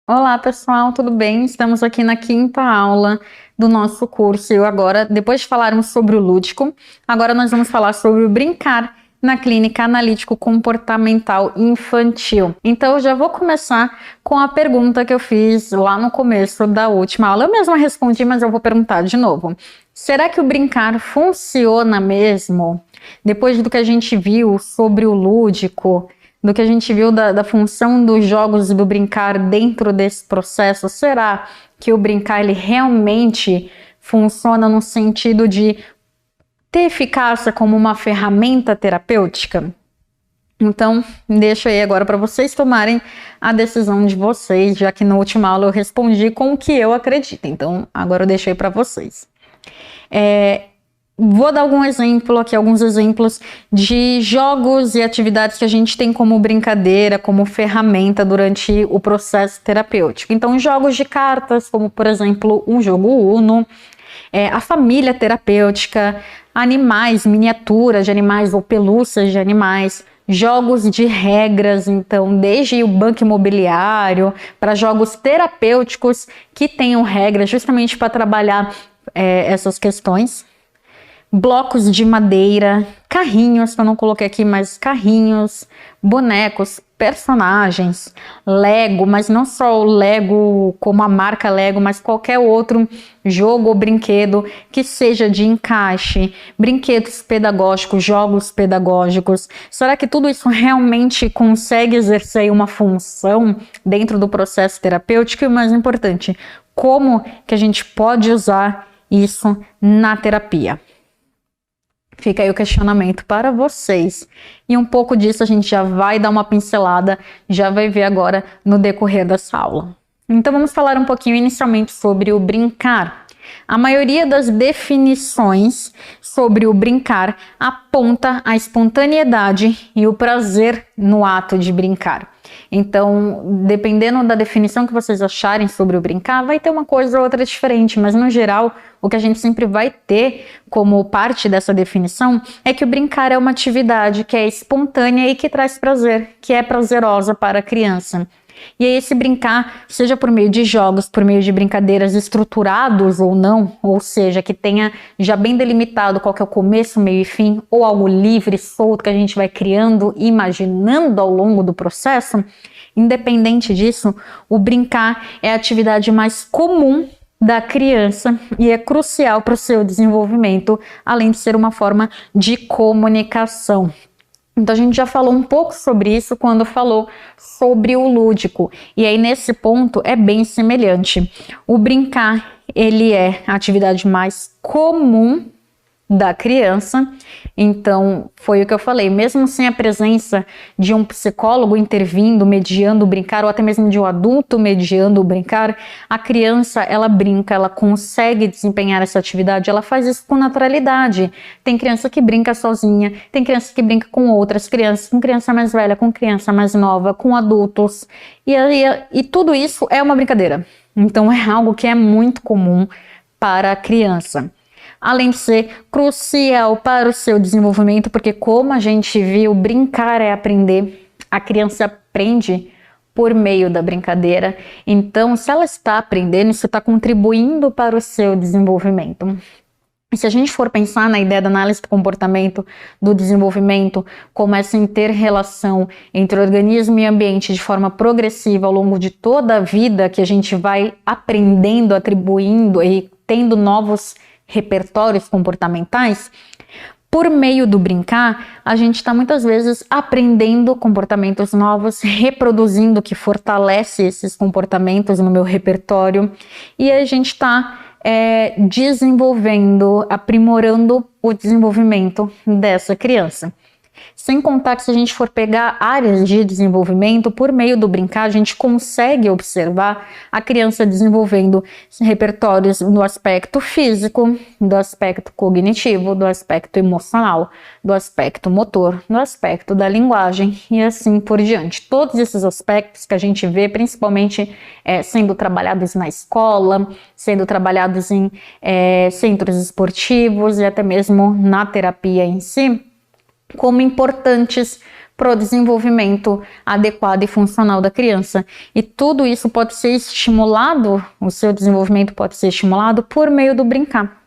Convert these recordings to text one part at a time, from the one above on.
Olá, pessoal, tudo bem? Estamos aqui na quinta aula do nosso curso. E agora, depois de falarmos sobre o lúdico, agora nós vamos falar sobre o brincar na clínica analítico-comportamental infantil. Então, eu já vou começar com a pergunta que eu fiz lá no começo da última aula. Eu mesma respondi, mas eu vou perguntar de novo. Será que o brincar funciona mesmo? Depois do que a gente viu sobre o lúdico, do que a gente viu da função dos jogos e do brincar dentro desse processo, será que o brincar ele realmente funciona no sentido de ter eficácia como uma ferramenta terapêutica? Então, deixo aí agora para vocês tomarem a decisão de vocês, já que na última aula eu respondi com o que eu acredito. Então, agora eu deixei para vocês. Vou dar algum exemplo aqui, alguns exemplos de jogos e atividades que a gente tem como brincadeira, como ferramenta durante o processo terapêutico. Então, jogos de cartas, como por exemplo, um jogo Uno, a família terapêutica, animais, miniaturas de animais ou pelúcias de animais, jogos de regras, então, desde o banco imobiliário para jogos terapêuticos que tenham regras justamente para trabalhar essas questões. Blocos de madeira, carrinhos, que eu não coloquei aqui, mas carrinhos, bonecos, personagens, Lego, mas não só o Lego como a marca Lego, mas qualquer outro jogo ou brinquedo que seja de encaixe, brinquedos pedagógicos, jogos pedagógicos. Será que tudo isso realmente consegue exercer uma função dentro do processo terapêutico? E o mais importante, como que a gente pode usar isso na terapia? Fica aí o questionamento para vocês. E um pouco disso a gente já vai dar uma pincelada, já vai ver agora no decorrer dessa aula. Então vamos falar um pouquinho inicialmente sobre o brincar. A maioria das definições sobre o brincar aponta a espontaneidade e o prazer no ato de brincar. Então, dependendo da definição que vocês acharem sobre o brincar, vai ter uma coisa ou outra diferente, mas no geral, o que a gente sempre vai ter como parte dessa definição é que o brincar é uma atividade que é espontânea e que traz prazer, que é prazerosa para a criança. E aí esse brincar, seja por meio de jogos, por meio de brincadeiras estruturados ou não, ou seja, que tenha já bem delimitado qual que é o começo, meio e fim, ou algo livre, solto, que a gente vai criando e imaginando ao longo do processo, independente disso, o brincar é a atividade mais comum da criança e é crucial para o seu desenvolvimento, além de ser uma forma de comunicação. Então a gente já falou um pouco sobre isso quando falou sobre o lúdico. E aí nesse ponto é bem semelhante. O brincar, ele é a atividade mais comum da criança. Então foi o que eu falei, mesmo sem a presença de um psicólogo intervindo, mediando o brincar, ou até mesmo de um adulto mediando o brincar, a criança, ela brinca, ela consegue desempenhar essa atividade, ela faz isso com naturalidade. Tem criança que brinca sozinha, tem criança que brinca com outras crianças, com criança mais velha, com criança mais nova, com adultos, e tudo isso é uma brincadeira. Então é algo que é muito comum para a criança. Além de ser crucial para o seu desenvolvimento, porque como a gente viu, brincar é aprender, a criança aprende por meio da brincadeira. Então, se ela está aprendendo, isso está contribuindo para o seu desenvolvimento. E se a gente for pensar na ideia da análise do comportamento, do desenvolvimento, como essa inter-relação entre organismo e ambiente de forma progressiva ao longo de toda a vida, que a gente vai aprendendo, atribuindo e tendo novos repertórios comportamentais, por meio do brincar, a gente está muitas vezes aprendendo comportamentos novos, reproduzindo o que fortalece esses comportamentos no meu repertório, e a gente está desenvolvendo, aprimorando o desenvolvimento dessa criança. Sem contar que se a gente for pegar áreas de desenvolvimento, por meio do brincar, a gente consegue observar a criança desenvolvendo repertórios no aspecto físico, do aspecto cognitivo, do aspecto emocional, do aspecto motor, do aspecto da linguagem e assim por diante. Todos esses aspectos que a gente vê, principalmente sendo trabalhados na escola, sendo trabalhados em centros esportivos e até mesmo na terapia em si, como importantes para o desenvolvimento adequado e funcional da criança. E tudo isso pode ser estimulado, o seu desenvolvimento pode ser estimulado por meio do brincar.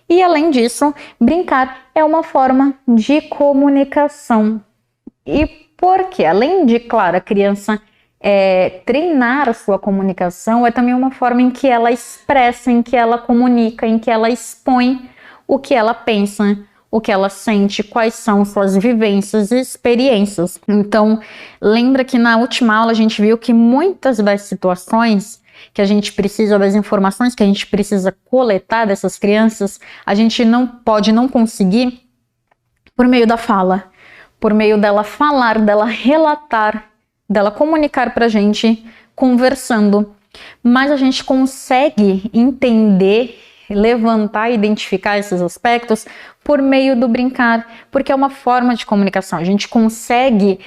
E além disso, brincar é uma forma de comunicação. E porque, além de, claro, a criança treinar a sua comunicação, é também uma forma em que ela expressa, em que ela comunica, em que ela expõe o que ela pensa, o que ela sente, quais são suas vivências e experiências. Então, lembra que na última aula a gente viu que muitas das situações que a gente precisa, das informações que a gente precisa coletar dessas crianças, a gente não pode não conseguir por meio da fala, por meio dela falar, dela relatar, dela comunicar pra gente, conversando. Mas a gente consegue entender, levantar e identificar esses aspectos por meio do brincar, porque é uma forma de comunicação. A gente consegue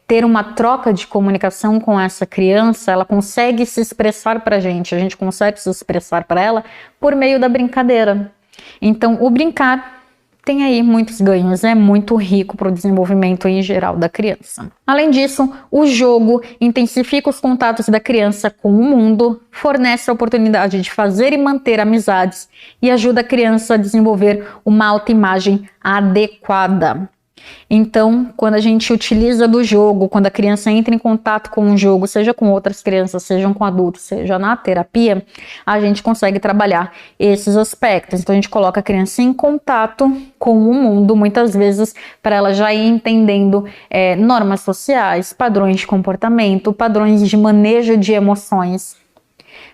ter uma troca de comunicação com essa criança, ela consegue se expressar pra gente, a gente consegue se expressar para ela por meio da brincadeira. Então, o brincar tem aí muitos ganhos, é muito rico para o desenvolvimento em geral da criança. Além disso, o jogo intensifica os contatos da criança com o mundo, fornece a oportunidade de fazer e manter amizades e ajuda a criança a desenvolver uma autoimagem adequada. Então, quando a gente utiliza do jogo, quando a criança entra em contato com o jogo, seja com outras crianças, seja com adultos, seja na terapia, a gente consegue trabalhar esses aspectos. Então, a gente coloca a criança em contato com o mundo, muitas vezes, para ela já ir entendendo normas sociais, padrões de comportamento, padrões de manejo de emoções.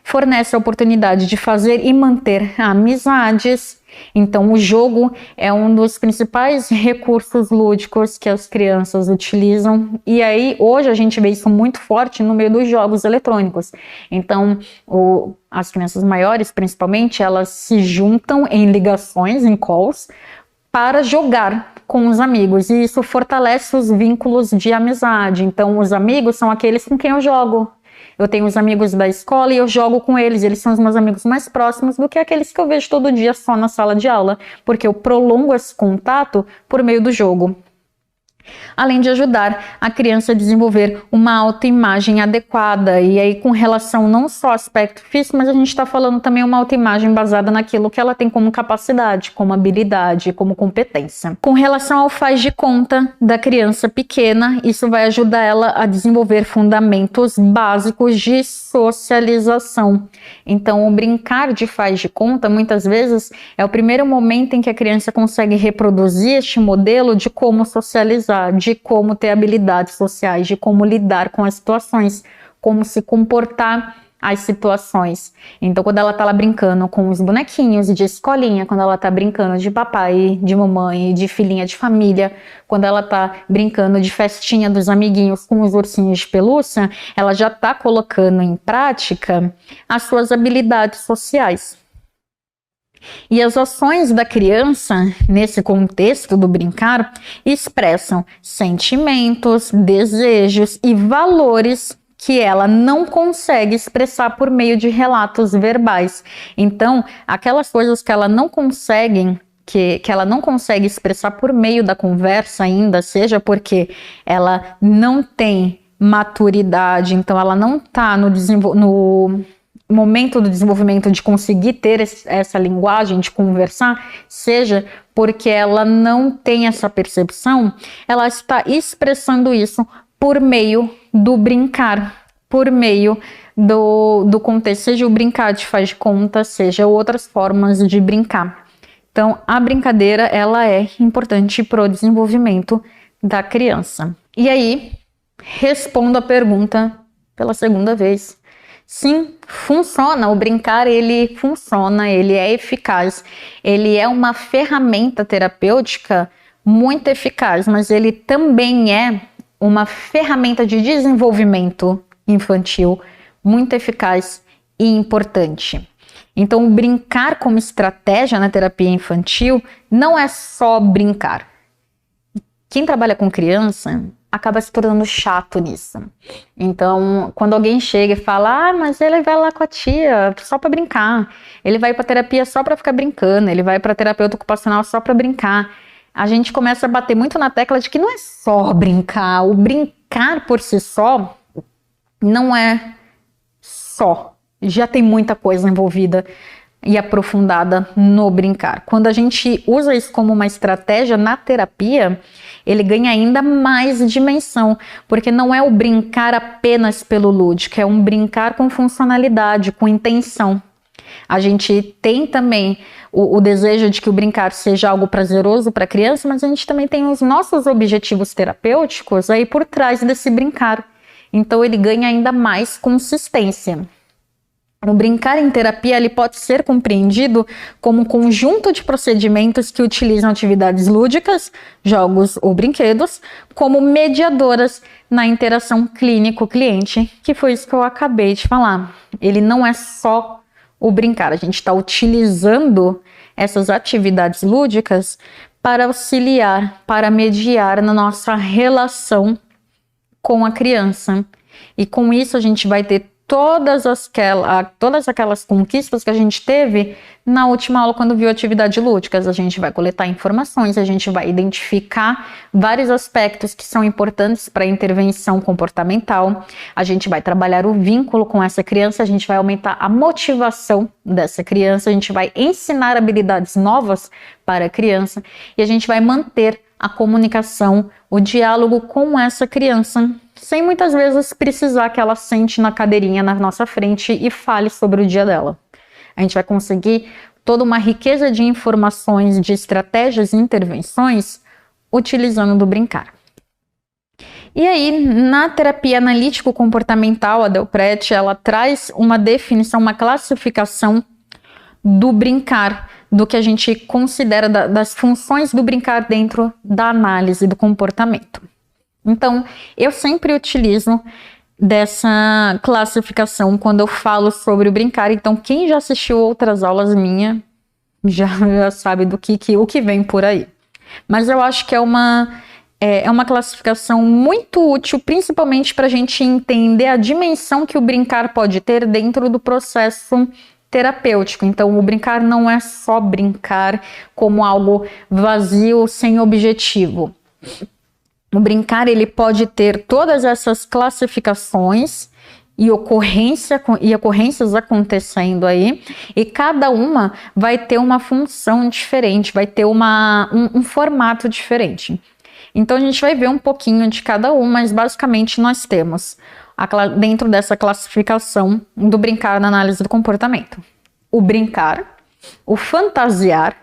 Fornece a oportunidade de fazer e manter amizades. Então, o jogo é um dos principais recursos lúdicos que as crianças utilizam. E aí, hoje, a gente vê isso muito forte no meio dos jogos eletrônicos. Então, as crianças maiores, principalmente, elas se juntam em ligações, em calls, para jogar com os amigos. E isso fortalece os vínculos de amizade. Então, os amigos são aqueles com quem eu jogo. Eu tenho os amigos da escola e eu jogo com eles. Eles são os meus amigos mais próximos do que aqueles que eu vejo todo dia só na sala de aula, porque eu prolongo esse contato por meio do jogo. Além de ajudar a criança a desenvolver uma autoimagem adequada, e aí com relação não só ao aspecto físico, mas a gente está falando também uma autoimagem baseada naquilo que ela tem como capacidade, como habilidade, como competência. Com relação ao faz de conta da criança pequena, isso vai ajudar ela a desenvolver fundamentos básicos de socialização. Então, o brincar de faz de conta, muitas vezes, é o primeiro momento em que a criança consegue reproduzir este modelo de como socializar, de como ter habilidades sociais, de como lidar com as situações, como se comportar as situações. Então, quando ela tá lá brincando com os bonequinhos de escolinha, quando ela tá brincando de papai, de mamãe, de filhinha de família, quando ela tá brincando de festinha dos amiguinhos com os ursinhos de pelúcia, ela já tá colocando em prática as suas habilidades sociais. E as ações da criança, nesse contexto do brincar, expressam sentimentos, desejos e valores que ela não consegue expressar por meio de relatos verbais. Então, aquelas coisas que ela não consegue expressar por meio da conversa ainda, seja porque ela não tem maturidade, então ela não está no momento do desenvolvimento de conseguir ter essa linguagem de conversar, seja porque ela não tem essa percepção, ela está expressando isso por meio do brincar, por meio do contexto, seja o brincar de faz de conta, seja outras formas de brincar. Então, a brincadeira, ela é importante para o desenvolvimento da criança. E aí, respondo a pergunta pela segunda vez. Sim, funciona. O brincar, ele funciona, ele é eficaz. Ele é uma ferramenta terapêutica muito eficaz, mas ele também é uma ferramenta de desenvolvimento infantil muito eficaz e importante. Então, o brincar como estratégia na terapia infantil não é só brincar. Quem trabalha com criança acaba se tornando chato nisso. Então, quando alguém chega e fala, mas ele vai lá com a tia só para brincar, ele vai para terapia só para ficar brincando, ele vai para terapeuta ocupacional só para brincar, a gente começa a bater muito na tecla de que não é só brincar. O brincar por si só não é só. Já tem muita coisa envolvida e aprofundada no brincar. Quando a gente usa isso como uma estratégia na terapia, ele ganha ainda mais dimensão, porque não é o brincar apenas pelo lúdico, é um brincar com funcionalidade, com intenção. A gente tem também o desejo de que o brincar seja algo prazeroso para a criança, mas a gente também tem os nossos objetivos terapêuticos aí por trás desse brincar. Então ele ganha ainda mais consistência. O brincar em terapia ele pode ser compreendido como um conjunto de procedimentos que utilizam atividades lúdicas, jogos ou brinquedos, como mediadoras na interação clínico-cliente, que foi isso que eu acabei de falar. Ele não é só o brincar, a gente está utilizando essas atividades lúdicas para auxiliar, para mediar na nossa relação com a criança. E com isso a gente vai ter todas aquelas conquistas que a gente teve na última aula quando viu atividades lúdicas. A gente vai coletar informações, a gente vai identificar vários aspectos que são importantes para a intervenção comportamental, a gente vai trabalhar o vínculo com essa criança, a gente vai aumentar a motivação dessa criança, a gente vai ensinar habilidades novas para a criança e a gente vai manter a comunicação, o diálogo com essa criança, sem muitas vezes precisar que ela sente na cadeirinha na nossa frente e fale sobre o dia dela. A gente vai conseguir toda uma riqueza de informações, de estratégias e intervenções utilizando do brincar. E aí, na terapia analítico-comportamental, a Del Prete, ela traz uma definição, uma classificação do brincar, do que a gente considera das funções do brincar dentro da análise do comportamento. Então, eu sempre utilizo dessa classificação quando eu falo sobre o brincar. Então, quem já assistiu outras aulas minhas já sabe o que vem por aí. Mas eu acho que é uma classificação muito útil, principalmente para a gente entender a dimensão que o brincar pode ter dentro do processo terapêutico. Então, o brincar não é só brincar como algo vazio, sem objetivo. O brincar ele pode ter todas essas classificações e ocorrências acontecendo aí, e cada uma vai ter uma função diferente, vai ter um formato diferente. Então a gente vai ver um pouquinho de cada uma, mas basicamente nós temos dentro dessa classificação do brincar na análise do comportamento: o brincar, o fantasiar,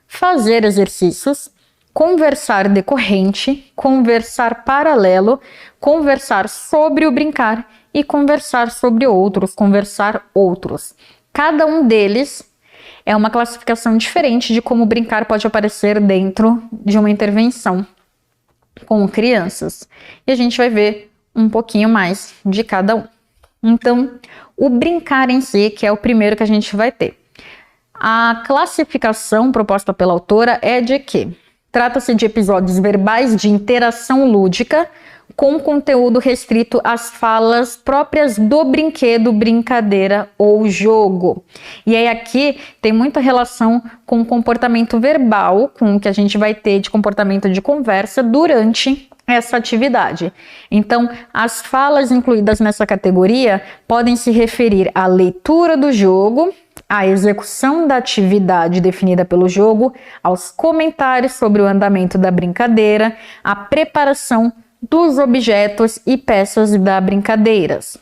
fazer exercícios, conversar decorrente, conversar paralelo, conversar sobre o brincar e conversar sobre outros, conversar outros. Cada um deles é uma classificação diferente de como o brincar pode aparecer dentro de uma intervenção com crianças. E a gente vai ver um pouquinho mais de cada um. Então, o brincar em si, que é o primeiro que a gente vai ter. A classificação proposta pela autora é de que trata-se de episódios verbais de interação lúdica com conteúdo restrito às falas próprias do brinquedo, brincadeira ou jogo. E aí aqui tem muita relação com o comportamento verbal, com o que a gente vai ter de comportamento de conversa durante essa atividade. Então, as falas incluídas nessa categoria podem se referir à leitura do jogo, à execução da atividade definida pelo jogo, aos comentários sobre o andamento da brincadeira, à preparação dos objetos e peças da brincadeiras.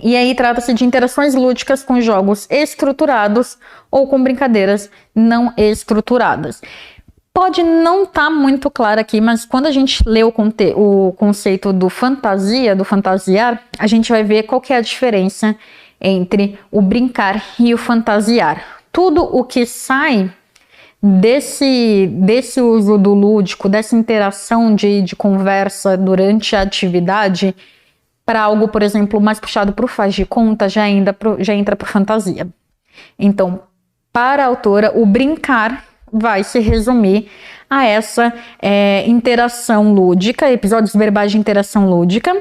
E aí trata-se de interações lúdicas com jogos estruturados ou com brincadeiras não estruturadas. Pode não estar muito claro aqui, mas quando a gente lê o conceito do fantasiar, a gente vai ver qual que é a diferença entre o brincar e o fantasiar. Tudo o que sai desse uso do lúdico, dessa interação de conversa durante a atividade, para algo, por exemplo, mais puxado para o faz de conta, já entra para fantasia. Então, para a autora, o brincar vai se resumir a essa interação lúdica, episódios verbais de interação lúdica,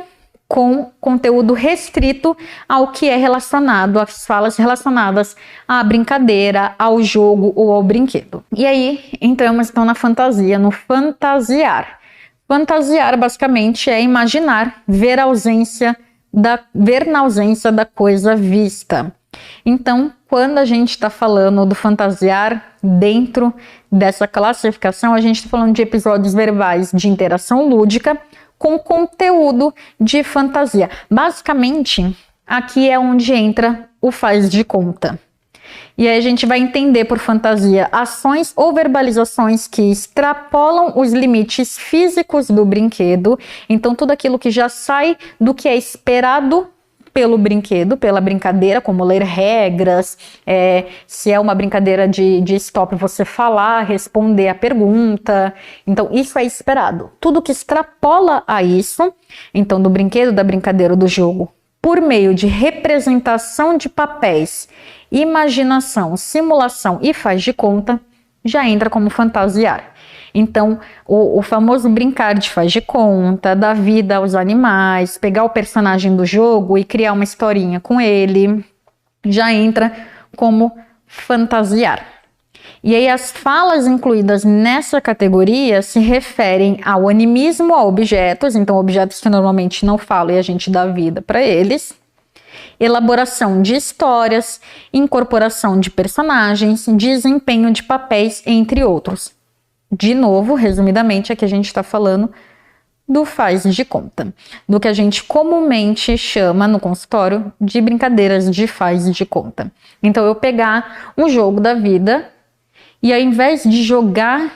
com conteúdo restrito ao que é relacionado, às falas relacionadas à brincadeira, ao jogo ou ao brinquedo. E aí, entramos então na fantasia, no fantasiar. Fantasiar, basicamente, é imaginar, ver na ausência da coisa vista. Então, quando a gente está falando do fantasiar dentro dessa classificação, a gente está falando de episódios verbais de interação lúdica com conteúdo de fantasia. Basicamente, aqui é onde entra o faz de conta. E aí a gente vai entender por fantasia ações ou verbalizações que extrapolam os limites físicos do brinquedo. Então, tudo aquilo que já sai do que é esperado pelo brinquedo, pela brincadeira, como ler regras, se é uma brincadeira de stop, você falar, responder a pergunta. Então, isso é esperado. Tudo que extrapola a isso, então, do brinquedo, da brincadeira, do jogo, por meio de representação de papéis, imaginação, simulação e faz de conta, já entra como fantasiar. Então, o famoso brincar de faz de conta, dar vida aos animais, pegar o personagem do jogo e criar uma historinha com ele, já entra como fantasiar. E aí as falas incluídas nessa categoria se referem ao animismo a objetos, então objetos que normalmente não falam e a gente dá vida para eles, elaboração de histórias, incorporação de personagens, desempenho de papéis, entre outros. De novo, resumidamente, aqui a gente está falando do faz de conta, do que a gente comumente chama no consultório de brincadeiras de faz de conta. Então, eu pegar um jogo da vida e ao invés de jogar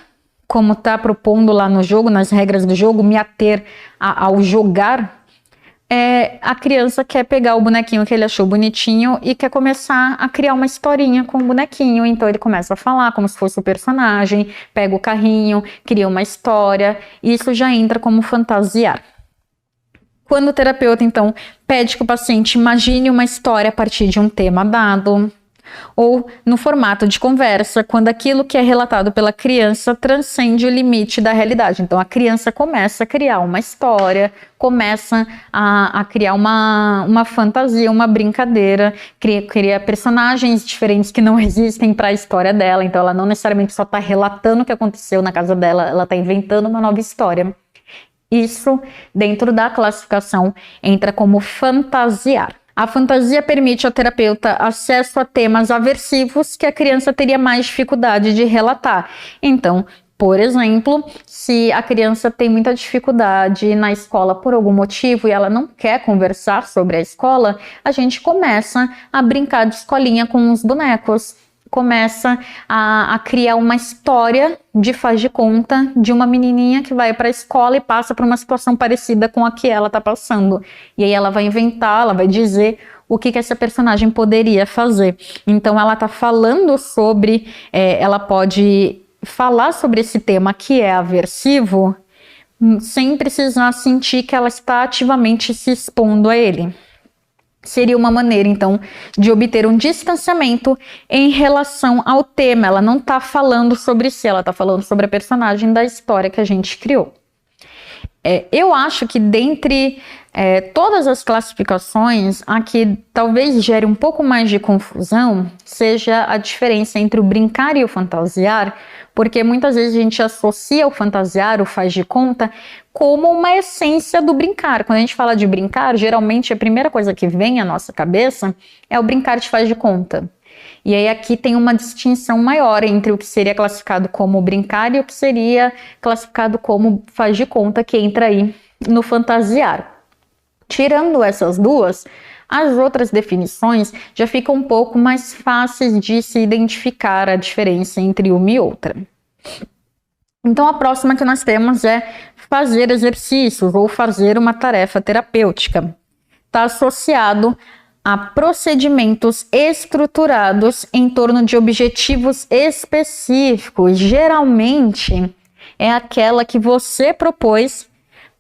como está propondo lá no jogo, nas regras do jogo, me ater ao jogar, a criança quer pegar o bonequinho que ele achou bonitinho e quer começar a criar uma historinha com o bonequinho. Então ele começa a falar como se fosse o personagem, pega o carrinho, cria uma história. E isso já entra como fantasiar. Quando o terapeuta, então, pede que o paciente imagine uma história a partir de um tema dado, ou no formato de conversa, quando aquilo que é relatado pela criança transcende o limite da realidade. Então, a criança começa a criar uma história, começa a criar uma fantasia, uma brincadeira, cria personagens diferentes que não existem para a história dela. Então, ela não necessariamente só está relatando o que aconteceu na casa dela, ela está inventando uma nova história. Isso, dentro da classificação, entra como fantasiar. A fantasia permite ao terapeuta acesso a temas aversivos que a criança teria mais dificuldade de relatar. Então, por exemplo, se a criança tem muita dificuldade na escola por algum motivo e ela não quer conversar sobre a escola, a gente começa a brincar de escolinha com os bonecos. Começa a criar uma história de faz de conta de uma menininha que vai para a escola e passa por uma situação parecida com a que ela está passando. E aí ela vai inventar, ela vai dizer o que essa personagem poderia fazer. Então ela está falando sobre, ela pode falar sobre esse tema que é aversivo, sem precisar sentir que ela está ativamente se expondo a ele. Seria uma maneira, então, de obter um distanciamento em relação ao tema. Ela não está falando sobre si, ela está falando sobre a personagem da história que a gente criou. Eu acho que dentre todas as classificações, a que talvez gere um pouco mais de confusão seja a diferença entre o brincar e o fantasiar, porque muitas vezes a gente associa o fantasiar, o faz de conta, como uma essência do brincar. Quando a gente fala de brincar, geralmente a primeira coisa que vem à nossa cabeça é o brincar de faz de conta. E aí aqui tem uma distinção maior entre o que seria classificado como brincar e o que seria classificado como faz de conta, que entra aí no fantasiar. Tirando essas duas, as outras definições já ficam um pouco mais fáceis de se identificar a diferença entre uma e outra. Então a próxima que nós temos é fazer exercícios ou fazer uma tarefa terapêutica. Está associado a procedimentos estruturados em torno de objetivos específicos. Geralmente é aquela que você propôs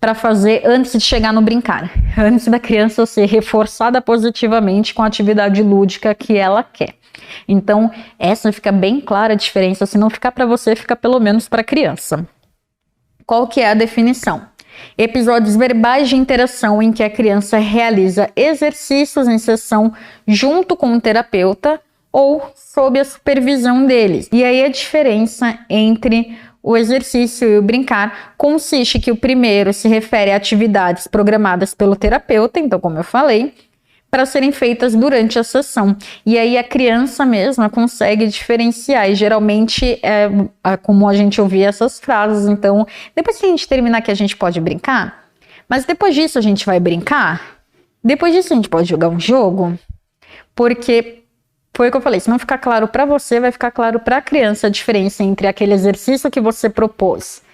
para fazer antes de chegar no brincar, antes da criança ser reforçada positivamente com a atividade lúdica que ela quer. Então, essa fica bem clara a diferença. Se não ficar para você, fica pelo menos para a criança. Qual que é a definição? Episódios verbais de interação em que a criança realiza exercícios em sessão junto com o terapeuta ou sob a supervisão deles. E aí a diferença entre o exercício e o brincar consiste que o primeiro se refere a atividades programadas pelo terapeuta, então como eu falei, para serem feitas durante a sessão. E aí a criança mesma consegue diferenciar, e geralmente é como a gente ouvia essas frases. Então, depois que a gente terminar aqui, a gente pode brincar? Mas depois disso a gente vai brincar? Depois disso a gente pode jogar um jogo? Porque foi o que eu falei, se não ficar claro para você, vai ficar claro para a criança a diferença entre aquele exercício que você propôs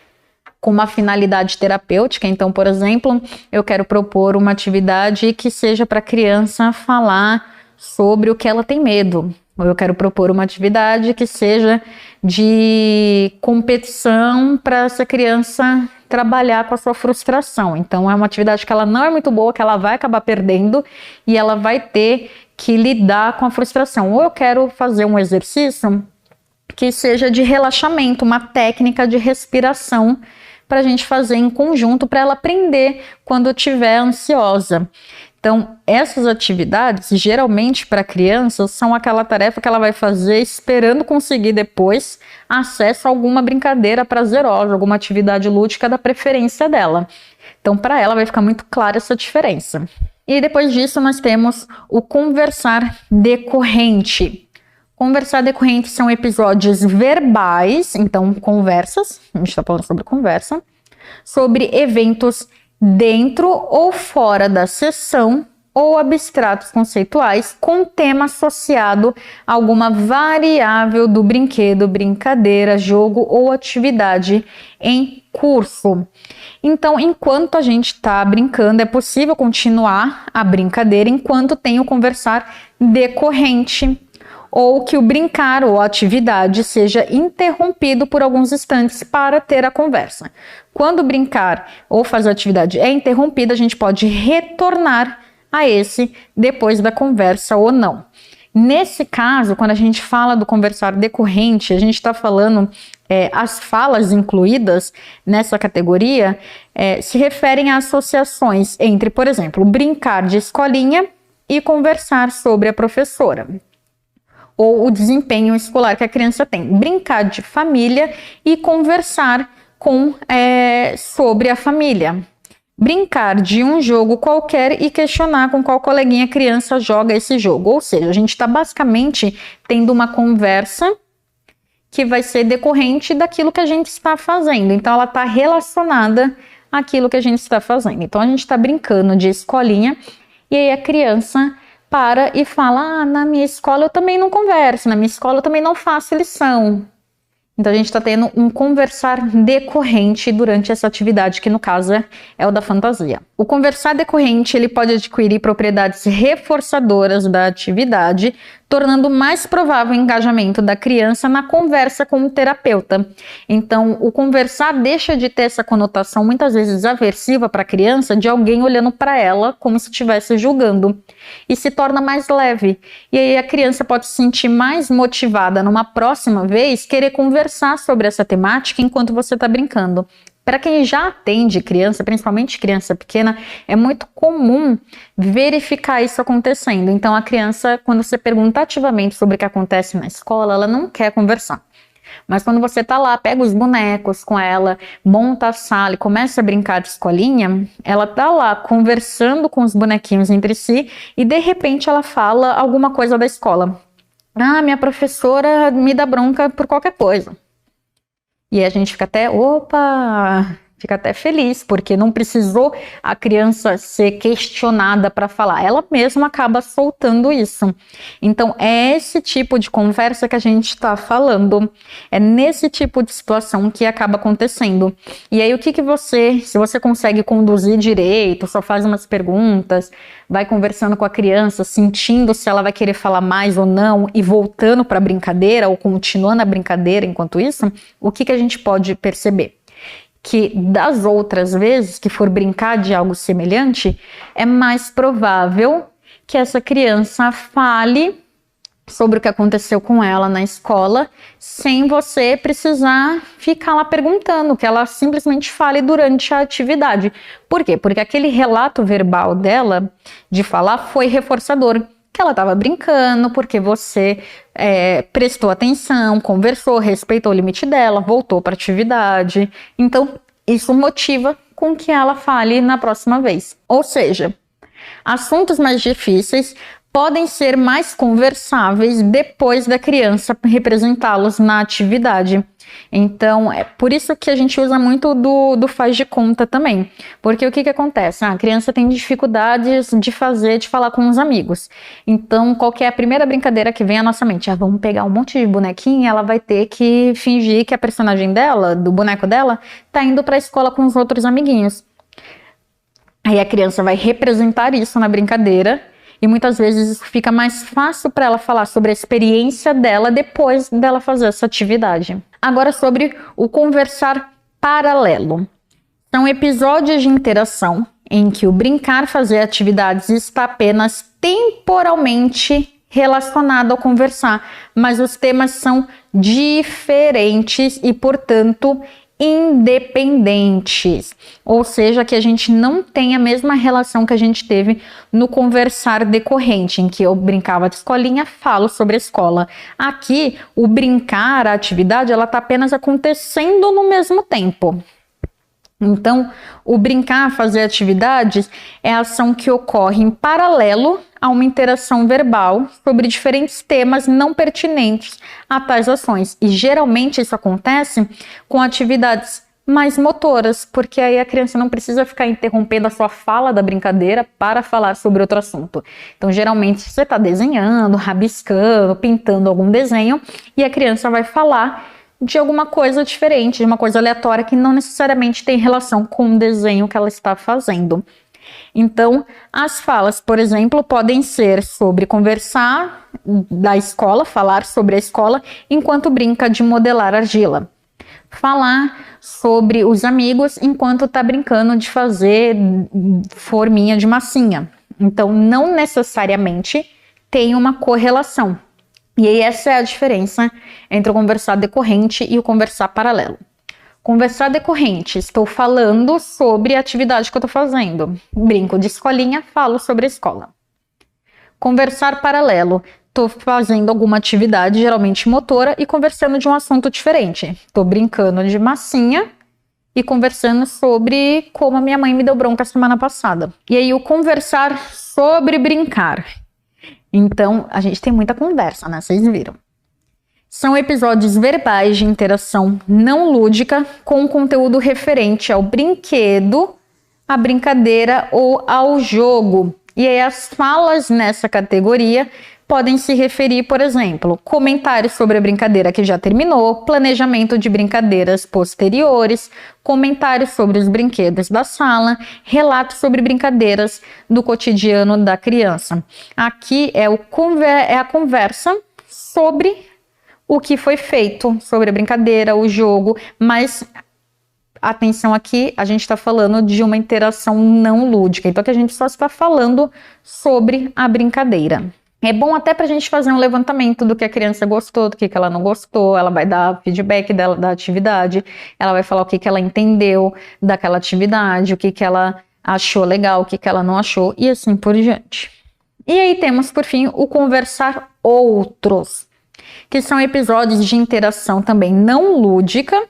com uma finalidade terapêutica. Então, por exemplo, eu quero propor uma atividade que seja para a criança falar sobre o que ela tem medo. Ou eu quero propor uma atividade que seja de competição para essa criança trabalhar com a sua frustração. Então, é uma atividade que ela não é muito boa, que ela vai acabar perdendo e ela vai ter que lidar com a frustração. Ou eu quero fazer um exercício que seja de relaxamento, uma técnica de respiração para a gente fazer em conjunto para ela aprender quando estiver ansiosa. Então, essas atividades, geralmente para crianças, são aquela tarefa que ela vai fazer esperando conseguir depois acesso a alguma brincadeira prazerosa, alguma atividade lúdica da preferência dela. Então, para ela vai ficar muito clara essa diferença. E depois disso, nós temos o conversar decorrente. Conversar decorrente são episódios verbais, então conversas, a gente está falando sobre conversa, sobre eventos dentro ou fora da sessão ou abstratos conceituais com tema associado a alguma variável do brinquedo, brincadeira, jogo ou atividade em curso. Então, enquanto a gente está brincando, é possível continuar a brincadeira enquanto tem o conversar decorrente, ou que o brincar ou a atividade seja interrompido por alguns instantes para ter a conversa. Quando brincar ou fazer a atividade é interrompida, a gente pode retornar a esse depois da conversa ou não. Nesse caso, quando a gente fala do conversar decorrente, a gente está falando, as falas incluídas nessa categoria se referem a associações entre, por exemplo, brincar de escolinha e conversar sobre a professora, ou o desempenho escolar que a criança tem. Brincar de família e conversar sobre a família. Brincar de um jogo qualquer e questionar com qual coleguinha a criança joga esse jogo. Ou seja, a gente está basicamente tendo uma conversa que vai ser decorrente daquilo que a gente está fazendo. Então, ela está relacionada àquilo que a gente está fazendo. Então, a gente está brincando de escolinha e aí a criança para e fala, na minha escola eu também não converso, na minha escola eu também não faço lição. Então a gente está tendo um conversar decorrente durante essa atividade, que no caso é o da fantasia. O conversar decorrente ele pode adquirir propriedades reforçadoras da atividade, tornando mais provável o engajamento da criança na conversa com o terapeuta. Então, o conversar deixa de ter essa conotação muitas vezes aversiva para a criança, de alguém olhando para ela como se estivesse julgando, e se torna mais leve. E aí a criança pode se sentir mais motivada numa próxima vez, querer conversar sobre essa temática enquanto você está brincando. Para quem já atende criança, principalmente criança pequena, é muito comum verificar isso acontecendo. Então, a criança, quando você pergunta ativamente sobre o que acontece na escola, ela não quer conversar. Mas quando você está lá, pega os bonecos com ela, monta a sala e começa a brincar de escolinha, ela está lá conversando com os bonequinhos entre si e, de repente, ela fala alguma coisa da escola. Minha professora me dá bronca por qualquer coisa. E a gente fica até, fica até feliz, porque não precisou a criança ser questionada para falar. Ela mesma acaba soltando isso. Então, é esse tipo de conversa que a gente está falando. É nesse tipo de situação que acaba acontecendo. E aí, se você consegue conduzir direito, só faz umas perguntas, vai conversando com a criança, sentindo se ela vai querer falar mais ou não, e voltando para a brincadeira, ou continuando a brincadeira enquanto isso, o que a gente pode perceber? Que das outras vezes que for brincar de algo semelhante, é mais provável que essa criança fale sobre o que aconteceu com ela na escola, sem você precisar ficar lá perguntando, que ela simplesmente fale durante a atividade. Por quê? Porque aquele relato verbal dela, de falar, foi reforçador, que ela estava brincando, porque você prestou atenção, conversou, respeitou o limite dela, voltou para a atividade. Então, isso motiva com que ela fale na próxima vez. Ou seja, assuntos mais difíceis podem ser mais conversáveis depois da criança representá-los na atividade. Então, é por isso que a gente usa muito do faz de conta também. Porque o que acontece? A criança tem dificuldades de falar com os amigos. Então, qual que é a primeira brincadeira que vem à nossa mente? Vamos pegar um monte de bonequinho e ela vai ter que fingir que a personagem dela, do boneco dela, tá indo para a escola com os outros amiguinhos. Aí a criança vai representar isso na brincadeira e muitas vezes isso fica mais fácil para ela falar sobre a experiência dela depois dela fazer essa atividade. Agora sobre o conversar paralelo. São episódios de interação em que o brincar fazer atividades está apenas temporalmente relacionado ao conversar, mas os temas são diferentes e, portanto, independentes, ou seja, que a gente não tem a mesma relação que a gente teve no conversar decorrente, em que eu brincava de escolinha, falo sobre a escola. Aqui, o brincar, a atividade, ela está apenas acontecendo no mesmo tempo. Então, o brincar, fazer atividades, é a ação que ocorre em paralelo a uma interação verbal sobre diferentes temas não pertinentes a tais ações. E geralmente isso acontece com atividades mais motoras, porque aí a criança não precisa ficar interrompendo a sua fala da brincadeira para falar sobre outro assunto. Então, geralmente, você está desenhando, rabiscando, pintando algum desenho, e a criança vai falar de alguma coisa diferente, de uma coisa aleatória que não necessariamente tem relação com o desenho que ela está fazendo. Então, as falas, por exemplo, podem ser sobre conversar da escola, falar sobre a escola, enquanto brinca de modelar argila. Falar sobre os amigos enquanto está brincando de fazer forminha de massinha. Então, não necessariamente tem uma correlação. E aí essa é a diferença entre o conversar decorrente e o conversar paralelo. Conversar decorrente, estou falando sobre a atividade que eu estou fazendo. Brinco de escolinha, falo sobre a escola. Conversar paralelo, estou fazendo alguma atividade, geralmente motora, e conversando de um assunto diferente. Estou brincando de massinha e conversando sobre como a minha mãe me deu bronca semana passada. E aí o conversar sobre brincar. Então, a gente tem muita conversa, né? Vocês viram. São episódios verbais de interação não lúdica com conteúdo referente ao brinquedo, à brincadeira ou ao jogo. E aí as falas nessa categoria podem se referir, por exemplo, comentários sobre a brincadeira que já terminou, planejamento de brincadeiras posteriores, comentários sobre os brinquedos da sala, relatos sobre brincadeiras do cotidiano da criança. Aqui é a conversa sobre o que foi feito, sobre a brincadeira, o jogo, mas atenção aqui, a gente está falando de uma interação não lúdica, então que a gente só está falando sobre a brincadeira. É bom até para a gente fazer um levantamento do que a criança gostou, do que ela não gostou, ela vai dar feedback dela, da atividade, ela vai falar o que ela entendeu daquela atividade, o que ela achou legal, o que ela não achou e assim por diante. E aí temos, por fim, o conversar outros, que são episódios de interação também não lúdica,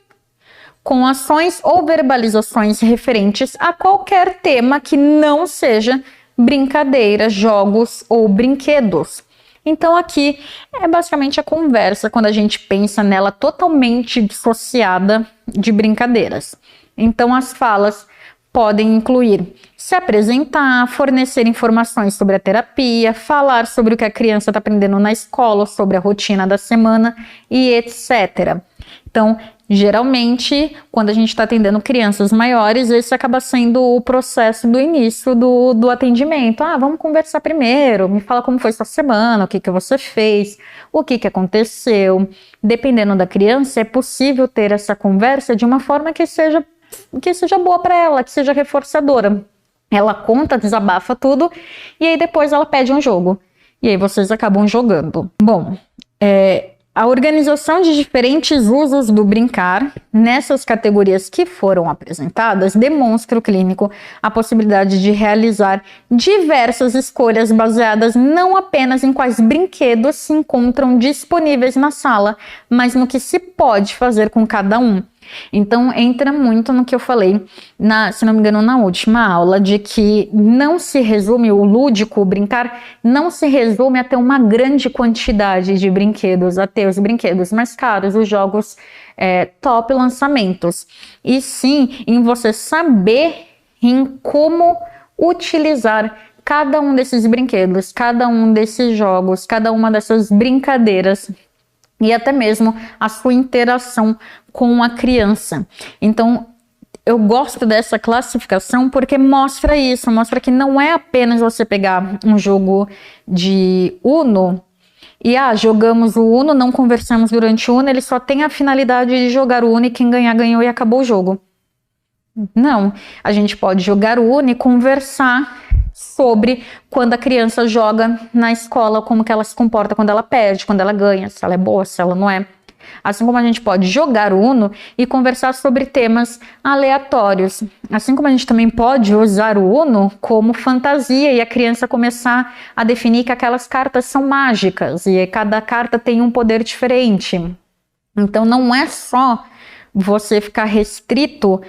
com ações ou verbalizações referentes a qualquer tema que não seja brincadeiras, jogos ou brinquedos. Então aqui é basicamente a conversa quando a gente pensa nela totalmente dissociada de brincadeiras. Então as falas podem incluir se apresentar, fornecer informações sobre a terapia, falar sobre o que a criança está aprendendo na escola, sobre a rotina da semana e etc. Então, geralmente, quando a gente está atendendo crianças maiores, esse acaba sendo o processo do início do atendimento. Vamos conversar primeiro, me fala como foi sua semana, o que você fez, o que aconteceu. Dependendo da criança, é possível ter essa conversa de uma forma que seja boa para ela, que seja reforçadora. Ela conta, desabafa tudo, e aí depois ela pede um jogo. E aí vocês acabam jogando. Bom, a organização de diferentes usos do brincar nessas categorias que foram apresentadas demonstra o clínico a possibilidade de realizar diversas escolhas baseadas não apenas em quais brinquedos se encontram disponíveis na sala, mas no que se pode fazer com cada um. Então entra muito no que eu falei, se não me engano, na última aula, de que não se resume o lúdico, o brincar, não se resume a ter uma grande quantidade de brinquedos, a ter os brinquedos mais caros, os jogos top lançamentos, e sim em você saber em como utilizar cada um desses brinquedos, cada um desses jogos, cada uma dessas brincadeiras, e até mesmo a sua interação com a criança. Então, eu gosto dessa classificação porque mostra isso, mostra que não é apenas você pegar um jogo de Uno e jogamos o Uno, não conversamos durante o Uno, ele só tem a finalidade de jogar o Uno e quem ganhar, ganhou e acabou o jogo. Não, a gente pode jogar o Uno e conversar sobre quando a criança joga na escola, como que ela se comporta quando ela perde, quando ela ganha, se ela é boa, se ela não é. Assim como a gente pode jogar o Uno e conversar sobre temas aleatórios. Assim como a gente também pode usar o Uno como fantasia e a criança começar a definir que aquelas cartas são mágicas e cada carta tem um poder diferente. Então não é só você ficar restrito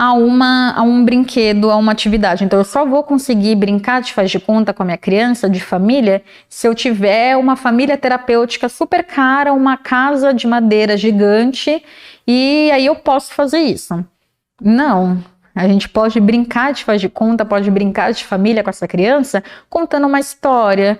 a um brinquedo, a uma atividade. Então eu só vou conseguir brincar de faz de conta com a minha criança, de família, se eu tiver uma família terapêutica super cara, uma casa de madeira gigante, e aí eu posso fazer isso. Não. A gente pode brincar de faz de conta, pode brincar de família com essa criança, contando uma história,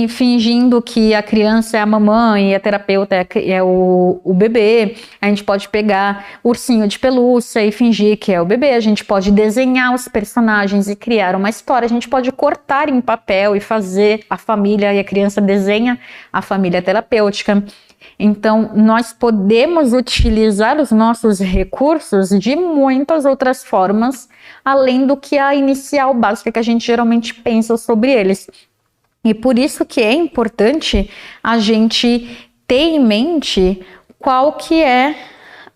fingindo que a criança é a mamãe e a terapeuta é o bebê. A gente pode pegar ursinho de pelúcia e fingir que é o bebê. A gente pode desenhar os personagens e criar uma história. A gente pode cortar em papel e fazer a família, e a criança desenha a família terapêutica. Então, nós podemos utilizar os nossos recursos de muitas outras formas, além do que a inicial básica que a gente geralmente pensa sobre eles. E por isso que é importante a gente ter em mente qual que é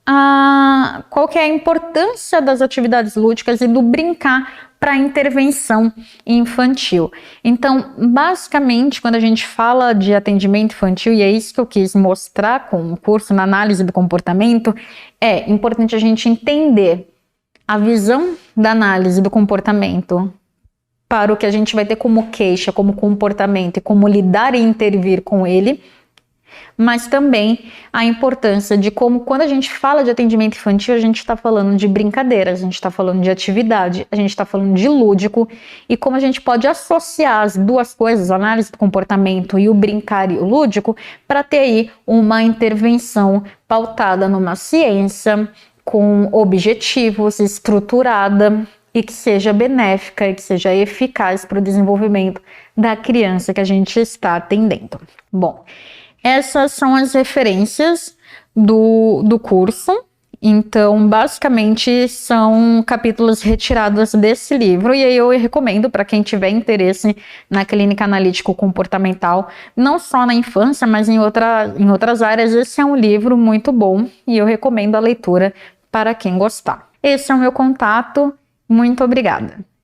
a importância das atividades lúdicas e do brincar para a intervenção infantil. Então, basicamente, quando a gente fala de atendimento infantil, e é isso que eu quis mostrar com o curso na análise do comportamento, é importante a gente entender a visão da análise do comportamento para o que a gente vai ter como queixa, como comportamento e como lidar e intervir com ele, mas também a importância de como, quando a gente fala de atendimento infantil, a gente está falando de brincadeira, a gente está falando de atividade, a gente está falando de lúdico, e como a gente pode associar as duas coisas, a análise do comportamento e o brincar e o lúdico, para ter aí uma intervenção pautada numa ciência, com objetivos, estruturada, e que seja benéfica e que seja eficaz para o desenvolvimento da criança que a gente está atendendo. Bom, essas são as referências do curso. Então, basicamente, são capítulos retirados desse livro, e aí eu recomendo para quem tiver interesse na clínica analítico-comportamental, não só na infância, mas em outras áreas. Esse é um livro muito bom e eu recomendo a leitura para quem gostar. Esse é o meu contato. Muito obrigada.